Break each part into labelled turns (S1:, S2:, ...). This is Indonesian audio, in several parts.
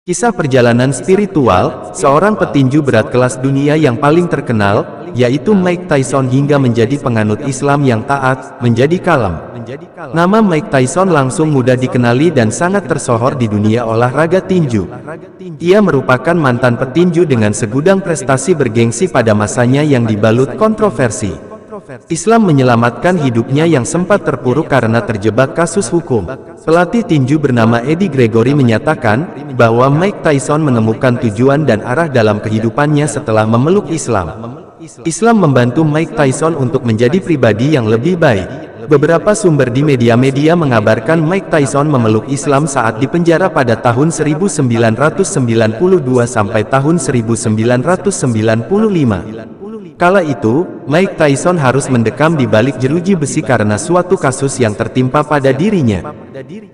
S1: Kisah perjalanan spiritual, seorang petinju berat kelas dunia yang paling terkenal, yaitu Mike Tyson hingga menjadi penganut Islam yang taat, menjadi kalem. Nama Mike Tyson langsung mudah dikenali dan sangat tersohor di dunia olahraga tinju. Ia merupakan mantan petinju dengan segudang prestasi bergengsi pada masanya yang dibalut kontroversi. Islam menyelamatkan hidupnya yang sempat terpuruk karena terjebak kasus hukum. Pelatih tinju bernama Eddie Gregory menyatakan bahwa Mike Tyson menemukan tujuan dan arah dalam kehidupannya setelah memeluk Islam. Islam membantu Mike Tyson untuk menjadi pribadi yang lebih baik. Beberapa sumber di media-media mengabarkan Mike Tyson memeluk Islam saat dipenjara pada tahun 1992 sampai tahun 1995. Kala itu, Mike Tyson harus mendekam di balik jeruji besi karena suatu kasus yang tertimpa pada dirinya.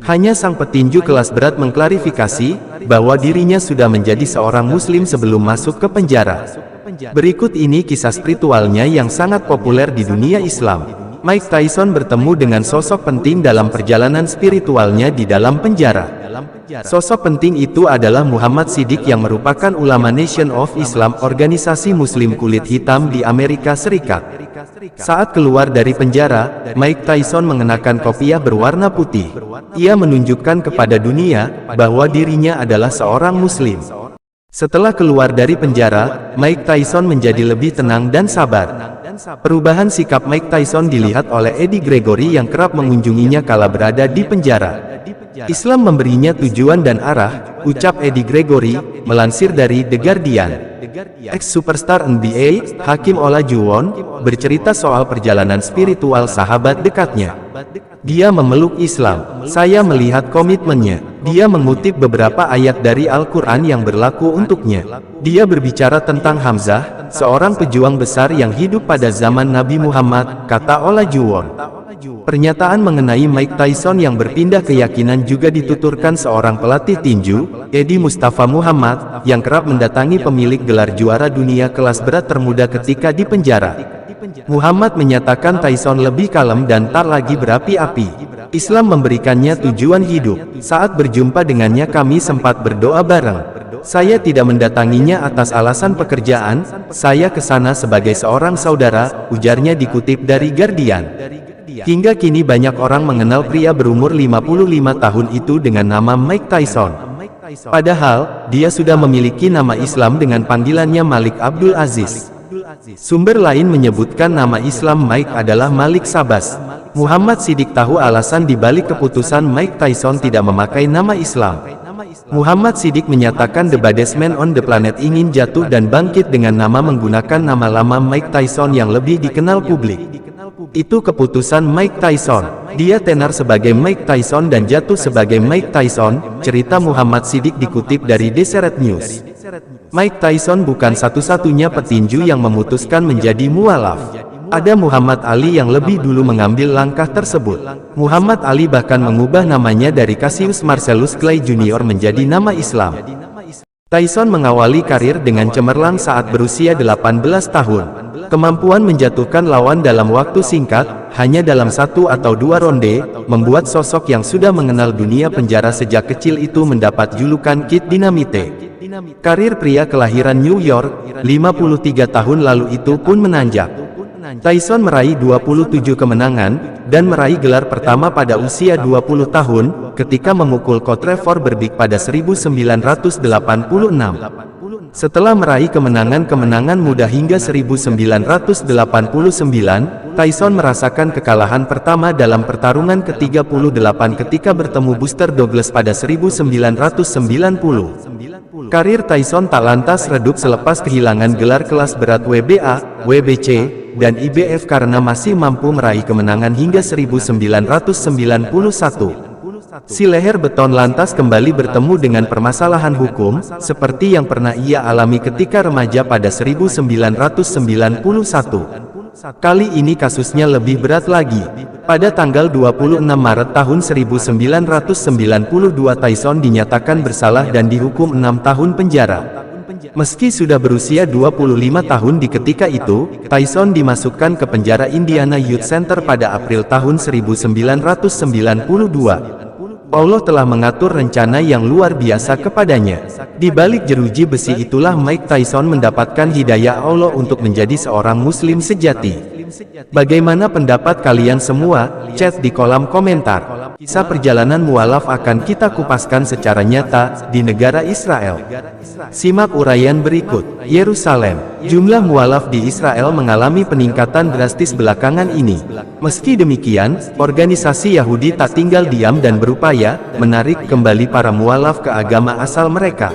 S1: Hanya sang petinju kelas berat mengklarifikasi bahwa dirinya sudah menjadi seorang muslim sebelum masuk ke penjara. Berikut ini kisah spiritualnya yang sangat populer di dunia Islam. Mike Tyson bertemu dengan sosok penting dalam perjalanan spiritualnya di dalam penjara. Sosok penting itu adalah Muhammad Siddiq yang merupakan ulama Nation of Islam, organisasi muslim kulit hitam di Amerika Serikat. Saat keluar dari penjara, Mike Tyson mengenakan kopiah berwarna putih. Ia menunjukkan kepada dunia bahwa dirinya adalah seorang muslim. Setelah keluar dari penjara, Mike Tyson menjadi lebih tenang dan sabar. Perubahan sikap Mike Tyson dilihat oleh Eddie Gregory yang kerap mengunjunginya kala berada di penjara. Islam memberinya tujuan dan arah, ucap Eddie Gregory, melansir dari The Guardian. Ex-superstar NBA, Hakeem Olajuwon, bercerita soal perjalanan spiritual sahabat dekatnya. Dia memeluk Islam. Saya melihat komitmennya. Dia mengutip beberapa ayat dari Al-Quran yang berlaku untuknya. Dia berbicara tentang Hamzah, seorang pejuang besar yang hidup pada zaman Nabi Muhammad, kata Olajuwon. Pernyataan mengenai Mike Tyson yang berpindah keyakinan juga dituturkan seorang pelatih tinju, Eddie Mustafa Muhammad, yang kerap mendatangi pemilik gelar juara dunia kelas berat termuda ketika di penjara. Muhammad menyatakan Tyson lebih kalem dan tak lagi berapi-api. Islam memberikannya tujuan hidup. Saat berjumpa dengannya kami sempat berdoa bareng. Saya tidak mendatanginya atas alasan pekerjaan, saya ke sana sebagai seorang saudara, ujarnya dikutip dari Guardian. Hingga kini banyak orang mengenal pria berumur 55 tahun itu dengan nama Mike Tyson. Padahal, dia sudah memiliki nama Islam dengan panggilannya Malik Abdul Aziz. Sumber lain menyebutkan nama Islam Mike adalah Malik Sabas. Muhammad Siddiq tahu alasan dibalik keputusan Mike Tyson tidak memakai nama Islam. Muhammad Siddiq menyatakan The Baddest Man on the Planet ingin jatuh dan bangkit dengan nama menggunakan nama lama Mike Tyson yang lebih dikenal publik. Itu keputusan Mike Tyson. Dia tenar sebagai Mike Tyson dan jatuh sebagai Mike Tyson, cerita Muhammad Siddiq dikutip dari Deseret News. Mike Tyson bukan satu-satunya petinju yang memutuskan menjadi mualaf. Ada Muhammad Ali yang lebih dulu mengambil langkah tersebut. Muhammad Ali bahkan mengubah namanya dari Cassius Marcellus Clay Jr. menjadi nama Islam. Tyson mengawali karir dengan cemerlang saat berusia 18 tahun. Kemampuan menjatuhkan lawan dalam waktu singkat, hanya dalam 1 atau 2 ronde, membuat sosok yang sudah mengenal dunia penjara sejak kecil itu mendapat julukan Kid Dynamite. Karir pria kelahiran New York, 53 tahun lalu itu pun menanjak. Tyson meraih 27 kemenangan, dan meraih gelar pertama pada usia 20 tahun, ketika memukul Colt Trevor Berbick pada 1986. Setelah meraih kemenangan-kemenangan muda hingga 1989, Tyson merasakan kekalahan pertama dalam pertarungan ke-38 ketika bertemu Buster Douglas pada 1990. Karir Tyson tak lantas redup selepas kehilangan gelar kelas berat WBA, WBC, dan IBF karena masih mampu meraih kemenangan hingga 1991. Si leher beton lantas kembali bertemu dengan permasalahan hukum, seperti yang pernah ia alami ketika remaja pada 1991. Kali ini kasusnya lebih berat lagi. Pada tanggal 26 Maret tahun 1992 Tyson dinyatakan bersalah dan dihukum 6 tahun penjara. Meski sudah berusia 25 tahun di ketika itu, Tyson dimasukkan ke penjara Indiana Youth Center pada April tahun 1992. Allah telah mengatur rencana yang luar biasa kepadanya. Di balik jeruji besi itulah Mike Tyson mendapatkan hidayah Allah untuk menjadi seorang muslim sejati. Bagaimana pendapat kalian semua? Chat di kolom komentar. Kisah perjalanan mualaf akan kita kupaskan secara nyata di negara Israel. Simak uraian berikut. Yerusalem. Jumlah mualaf di Israel mengalami peningkatan drastis belakangan ini. Meski demikian, organisasi Yahudi tak tinggal diam dan berupaya menarik kembali para mualaf ke agama asal mereka.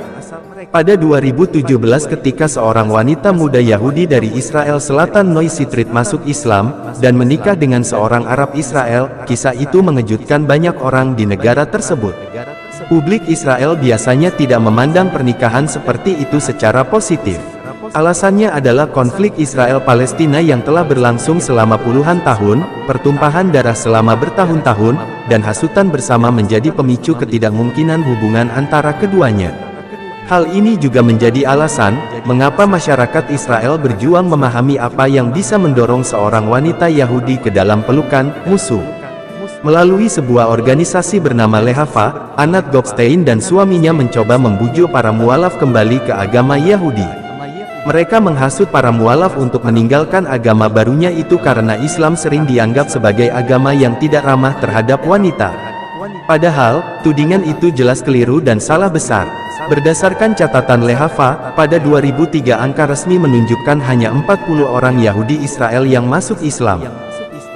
S1: Pada 2017 ketika seorang wanita muda Yahudi dari Israel Selatan Noisy Street masuk Islam, dan menikah dengan seorang Arab Israel, kisah itu mengejutkan banyak orang di negara tersebut. Publik Israel biasanya tidak memandang pernikahan seperti itu secara positif. Alasannya adalah konflik Israel-Palestina yang telah berlangsung selama puluhan tahun, pertumpahan darah selama bertahun-tahun, dan hasutan bersama menjadi pemicu ketidakmungkinan hubungan antara keduanya. Hal ini juga menjadi alasan mengapa masyarakat Israel berjuang memahami apa yang bisa mendorong seorang wanita Yahudi ke dalam pelukan musuh. Melalui sebuah organisasi bernama Lehava, Anat Goldstein dan suaminya mencoba membujuk para mualaf kembali ke agama Yahudi. Mereka menghasut para mualaf untuk meninggalkan agama barunya itu karena Islam sering dianggap sebagai agama yang tidak ramah terhadap wanita. Padahal, tudingan itu jelas keliru dan salah besar. Berdasarkan catatan Lehava, pada 2003 angka resmi menunjukkan hanya 40 orang Yahudi Israel yang masuk Islam.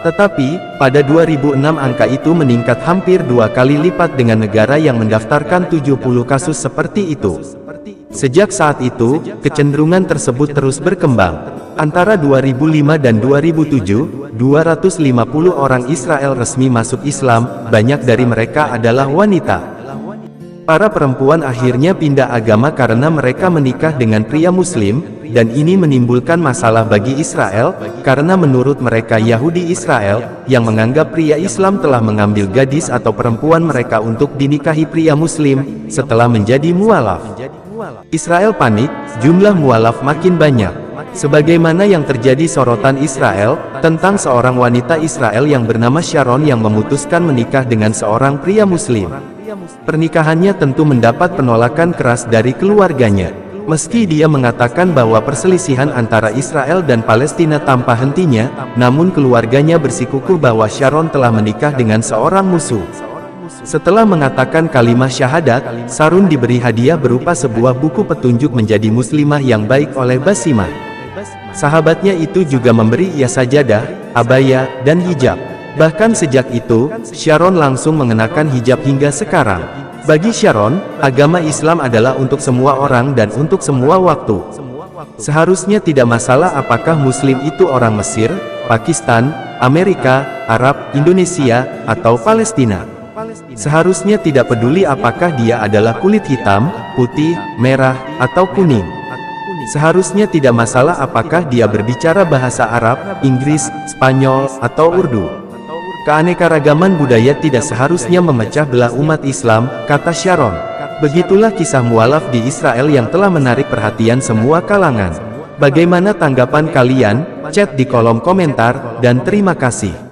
S1: Tetapi, pada 2006 angka itu meningkat hampir 2 kali lipat dengan negara yang mendaftarkan 70 kasus seperti itu. Sejak saat itu, kecenderungan tersebut terus berkembang. Antara 2005 dan 2007, 250 orang Israel resmi masuk Islam, banyak dari mereka adalah wanita. Para perempuan akhirnya pindah agama karena mereka menikah dengan pria Muslim, dan ini menimbulkan masalah bagi Israel, karena menurut mereka Yahudi Israel, yang menganggap pria Islam telah mengambil gadis atau perempuan mereka untuk dinikahi pria Muslim, setelah menjadi mualaf. Israel panik, jumlah mualaf makin banyak. Sebagaimana yang terjadi sorotan Israel, tentang seorang wanita Israel yang bernama Sharon yang memutuskan menikah dengan seorang pria Muslim. Pernikahannya tentu mendapat penolakan keras dari keluarganya. Meski dia mengatakan bahwa perselisihan antara Israel dan Palestina tanpa hentinya, namun keluarganya bersikukuh bahwa Sharon telah menikah dengan seorang musuh. Setelah mengatakan kalimat syahadat, Sharon diberi hadiah berupa sebuah buku petunjuk menjadi muslimah yang baik oleh Basimah. Sahabatnya itu juga memberi ia sajadah, abaya, dan hijab. Bahkan sejak itu, Sharon langsung mengenakan hijab hingga sekarang. Bagi Sharon, agama Islam adalah untuk semua orang dan untuk semua waktu. Seharusnya tidak masalah apakah Muslim itu orang Mesir, Pakistan, Amerika, Arab, Indonesia, atau Palestina. Seharusnya tidak peduli apakah dia adalah kulit hitam, putih, merah, atau kuning. Seharusnya tidak masalah apakah dia berbicara bahasa Arab, Inggris, Spanyol, atau Urdu. Keanekaragaman budaya tidak seharusnya memecah belah umat Islam, kata Sharon. Begitulah kisah mualaf di Israel yang telah menarik perhatian semua kalangan. Bagaimana tanggapan kalian? Chat di kolom komentar, dan terima kasih.